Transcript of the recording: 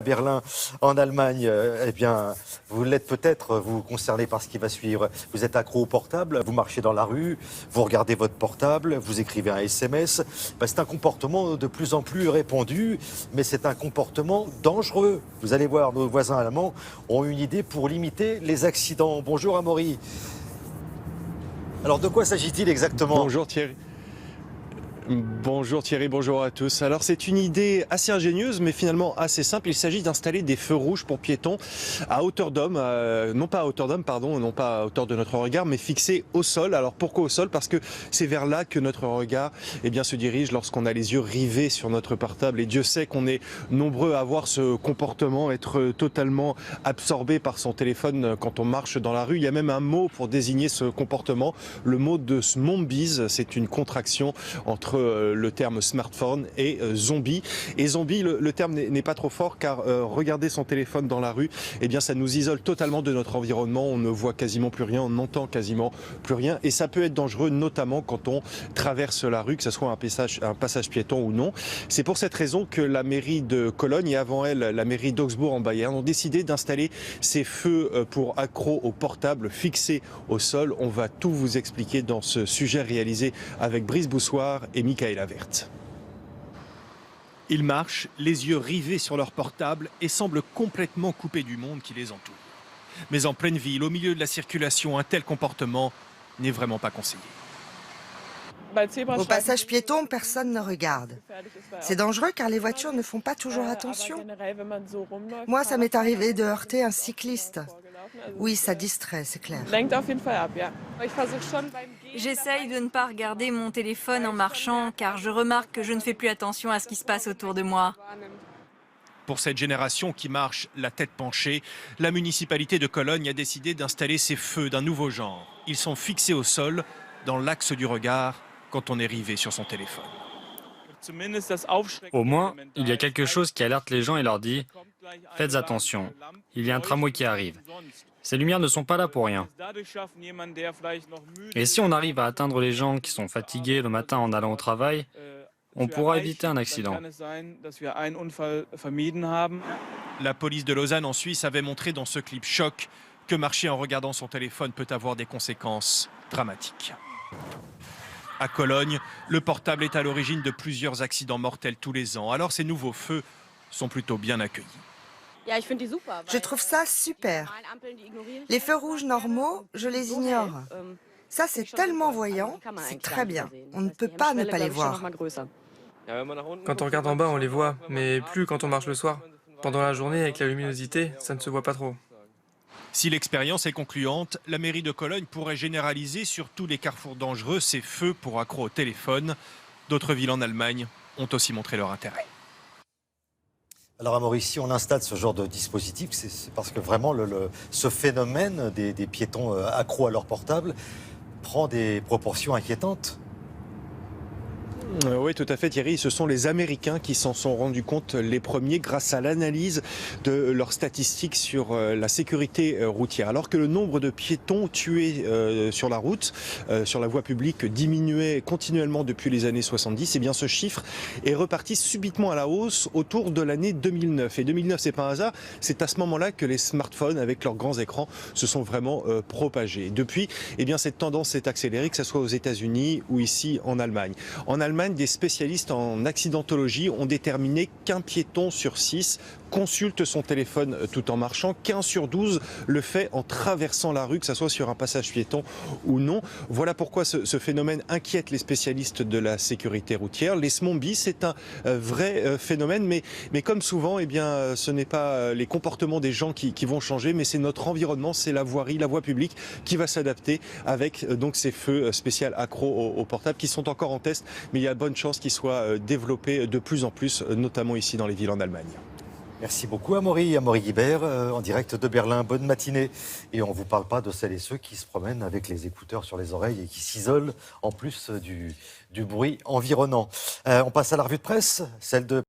Berlin, en Allemagne. Eh bien, vous l'êtes peut-être, vous concernés par ce qui va suivre. Vous êtes accro au portable, vous marchez dans la rue, vous regardez votre portable, vous écrivez un SMS. C'est un comportement de plus en plus répandu, mais c'est un comportement dangereux. Vous allez voir, nos voisins allemands ont une idée pour limiter les accidents. Bonjour Amaury. Alors de quoi s'agit-il exactement? Bonjour Thierry. Bonjour Thierry, bonjour à tous. Alors c'est une idée assez ingénieuse mais finalement assez simple. Il s'agit d'installer des feux rouges pour piétons à hauteur d'homme, non pas à hauteur d'homme, pardon, non pas à hauteur de notre regard, mais fixés au sol. Alors pourquoi au sol? Parce que c'est vers là que notre regard se dirige lorsqu'on a les yeux rivés sur notre portable. Et Dieu sait qu'on est nombreux à avoir ce comportement, être totalement absorbé par son téléphone quand on marche dans la rue. Il y a même un mot pour désigner ce comportement, le mot de zombies. C'est une contraction entre le terme smartphone et zombie. Et zombie, le terme n'est pas trop fort car regarder son téléphone dans la rue, ça nous isole totalement de notre environnement. On ne voit quasiment plus rien, on n'entend quasiment plus rien. Et ça peut être dangereux, notamment quand on traverse la rue, que ce soit un passage piéton ou non. C'est pour cette raison que la mairie de Cologne et avant elle, la mairie d'Augsbourg en Bayern ont décidé d'installer ces feux pour accros au portable fixés au sol. On va tout vous expliquer dans ce sujet réalisé avec Brice Boussoir et Michaela Vert. Ils marchent, les yeux rivés sur leur portable et semblent complètement coupés du monde qui les entoure. Mais en pleine ville, au milieu de la circulation, un tel comportement n'est vraiment pas conseillé. Au passage piéton, personne ne regarde. C'est dangereux car les voitures ne font pas toujours attention. Moi, ça m'est arrivé de heurter un cycliste. Oui, ça distrait, c'est clair. J'essaye de ne pas regarder mon téléphone en marchant car je remarque que je ne fais plus attention à ce qui se passe autour de moi. Pour cette génération qui marche la tête penchée, la municipalité de Cologne a décidé d'installer ces feux d'un nouveau genre. Ils sont fixés au sol, dans l'axe du regard, quand on est rivé sur son téléphone. Au moins, il y a quelque chose qui alerte les gens et leur dit « Faites attention, il y a un tramway qui arrive. Ces lumières ne sont pas là pour rien. » Et si on arrive à atteindre les gens qui sont fatigués le matin en allant au travail, on pourra éviter un accident. La police de Lausanne en Suisse avait montré dans ce clip choc que marcher en regardant son téléphone peut avoir des conséquences dramatiques. À Cologne, le portable est à l'origine de plusieurs accidents mortels tous les ans. Alors ces nouveaux feux sont plutôt bien accueillis. Je trouve ça super. Les feux rouges normaux, je les ignore. Ça, c'est tellement voyant, c'est très bien. On ne peut pas ne pas les voir. Quand on regarde en bas, on les voit, mais plus quand on marche le soir. Pendant la journée, avec la luminosité, ça ne se voit pas trop. Si l'expérience est concluante, la mairie de Cologne pourrait généraliser sur tous les carrefours dangereux ces feux pour accros au téléphone. D'autres villes en Allemagne ont aussi montré leur intérêt. Alors Amaury, si on installe ce genre de dispositif, c'est parce que vraiment ce phénomène des piétons accros à leur portable prend des proportions inquiétantes. Oui, tout à fait Thierry, ce sont les Américains qui s'en sont rendus compte les premiers grâce à l'analyse de leurs statistiques sur la sécurité routière. Alors que le nombre de piétons tués sur la route, sur la voie publique diminuait continuellement depuis les années 70, et bien ce chiffre est reparti subitement à la hausse autour de l'année 2009. Et 2009, c'est pas un hasard, c'est à ce moment-là que les smartphones avec leurs grands écrans se sont vraiment propagés. Depuis, cette tendance s'est accélérée, que ce soit aux États-Unis ou ici en Allemagne. En Allemagne, des spécialistes en accidentologie ont déterminé qu'un piéton sur 6 consulte son téléphone tout en marchant. 15 sur 12 le fait en traversant la rue, que ce soit sur un passage piéton ou non. Voilà pourquoi ce phénomène inquiète les spécialistes de la sécurité routière. Les zombies, c'est un vrai phénomène, mais comme souvent, ce n'est pas les comportements des gens qui vont changer, mais c'est notre environnement, c'est la voirie, la voie publique qui va s'adapter avec donc ces feux spéciaux accros au portable qui sont encore en test, mais il y a de bonnes chances qu'ils soient développés de plus en plus, notamment ici dans les villes en Allemagne. Merci beaucoup Amaury Guibert, en direct de Berlin. Bonne matinée. Et on ne vous parle pas de celles et ceux qui se promènent avec les écouteurs sur les oreilles et qui s'isolent en plus du bruit environnant. On passe à la revue de presse, celle de